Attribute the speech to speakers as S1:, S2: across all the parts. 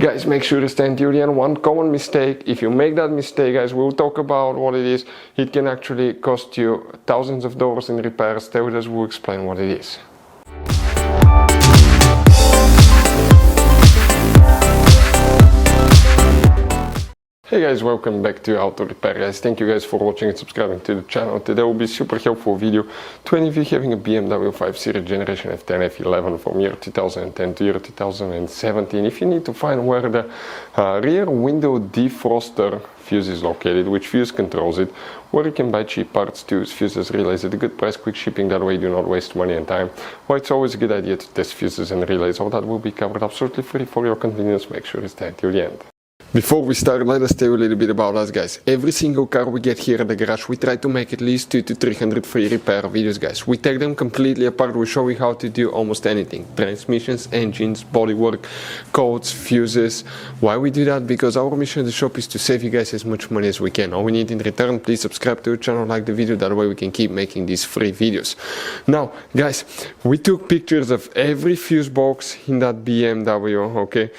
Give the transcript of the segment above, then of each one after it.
S1: Guys, make sure to stay until the end. One common mistake, if you make that mistake, guys, we'll talk about what it is. It can actually cost you thousands of dollars in repairs. Stay with us, we'll explain what it is. Hey guys, welcome back to Auto Repair, guys. Thank you guys for watching and subscribing to the channel. Today will be a super helpful video to any of you having a BMW 5 Series Generation F10 F11 from year 2010 to year 2017. If you need to find where the rear window defroster fuse is located, which fuse controls it, where you can buy cheap parts, tools, fuses, relays at a good price, quick shipping, that way you do not waste money and time. Well, it's always a good idea to test fuses and relays. All that will be covered absolutely free for your convenience. Make sure you stay until the end. Before we start, let us tell you a little bit about us, guys. Every single car we get here at the garage, we try to make at least 200 to 300 free repair videos, guys. We take them completely apart. We show you how to do almost anything. Transmissions, engines, bodywork, codes, fuses. Why we do that? Because our mission at the shop is to save you guys as much money as we can. All we need in return, please subscribe to the channel, like the video, that way we can keep making these free videos. Now, guys, we took pictures of every fuse box in that BMW, okay?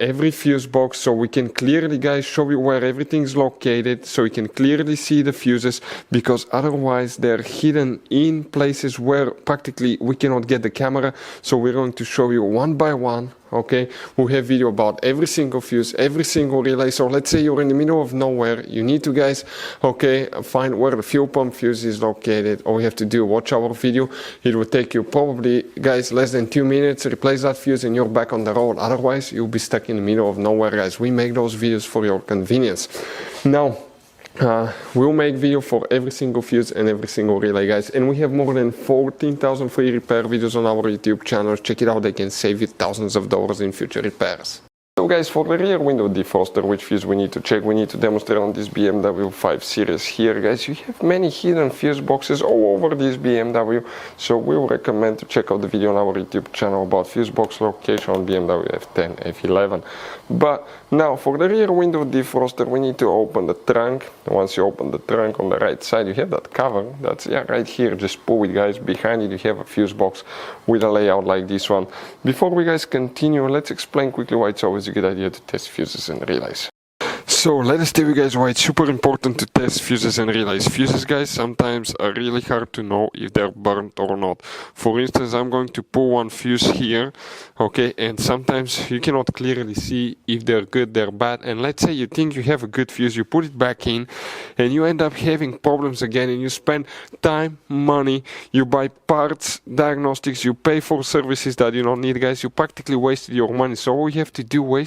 S1: Every fuse box, so we can clearly, guys, show you where everything is located, so you can clearly see the fuses, because otherwise they're hidden in places where practically we cannot get the camera. So we're going to show you one by one, okay? We have video about every single fuse, every single relay. So let's say you're in the middle of nowhere, you need to, guys, okay, find where the fuel pump fuse is located. All you have to do, watch our video. It will take you probably, guys, less than 2 minutes, replace that fuse and you're back on the road. Otherwise you'll be stuck in the middle of nowhere, guys. We make those videos for your convenience. Now, we'll make video for every single fuse and every single relay, guys, and we have more than 14,000 free repair videos on our YouTube channel. Check it out, they can save you thousands of dollars in future repairs. So guys, for the rear window defroster, which fuse we need to check, we need to demonstrate on this BMW 5 Series here, guys. You have many hidden fuse boxes all over this BMW, so we will recommend to check out the video on our YouTube channel about fuse box location on BMW F10 F11. But now for the rear window defroster, we need to open the trunk. Once you open the trunk, on the right side you have that cover, that's right here. Just pull it, guys. Behind it you have a fuse box with a layout like this one. Before we, guys, continue, let's explain quickly why it's always a good idea to test fuses and relays. So let us tell you guys why it's super important to test fuses and relays. Fuses, guys, sometimes are really hard to know if they're burnt or not. For instance, I'm going to pull one fuse here, okay, and sometimes you cannot clearly see if they're good, they're bad. And let's say you think you have a good fuse, you put it back in and you end up having problems again, and you spend time, money, you buy parts, diagnostics, you pay for services that you don't need, guys. You practically wasted your money. So all you have to do,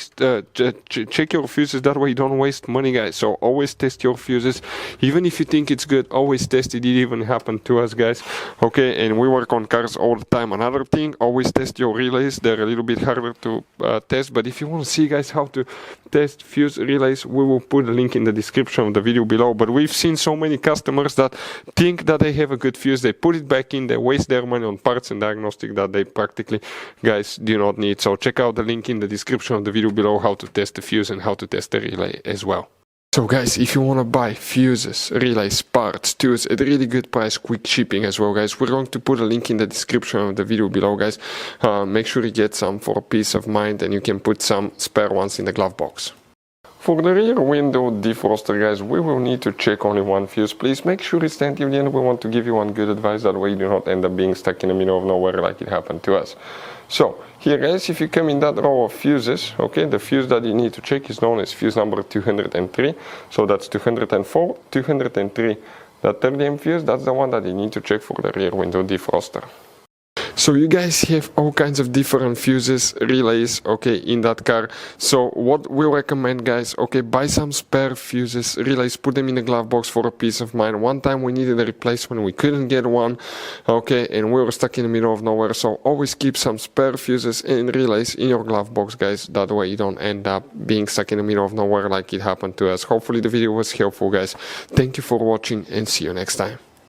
S1: check your fuses, that way you don't waste money, guys. So always test your fuses, even if you think it's good. Always test it. It even happened to us, guys, okay? And we work on cars all the time. Another thing, always test your relays. They're a little bit harder to test, but if you want to see, guys, how to test fuse relays, we will put a link in the description of the video below. But we've seen so many customers that think that they have a good fuse, they put it back in, they waste their money on parts and diagnostic that they practically, guys, do not need. So check out the link in the description of the video below, how to test the fuse and how to test the relay as well. So guys, if you want to buy fuses, relays, parts, tools at a really good price, quick shipping as well, guys, we're going to put a link in the description of the video below, guys. Make sure you get some for peace of mind, and you can put some spare ones in the glove box. For the rear window defroster, guys, we will need to check only one fuse. Please make sure it's until the end. We want to give you one good advice, that way you do not end up being stuck in the middle of nowhere like it happened to us. So here, guys, if you come in that row of fuses, okay, the fuse that you need to check is known as fuse number 203. So that's 204, 203. That 30 fuse, that's the one that you need to check for the rear window defroster. So you guys have all kinds of different fuses, relays, okay, in that car. So what we recommend, guys, okay, buy some spare fuses, relays, put them in a glove box for a peace of mind. One time we needed a replacement, we couldn't get one, okay, and we were stuck in the middle of nowhere. So always keep some spare fuses and relays in your glove box, guys. That way you don't end up being stuck in the middle of nowhere like it happened to us. Hopefully the video was helpful, guys. Thank you for watching and see you next time.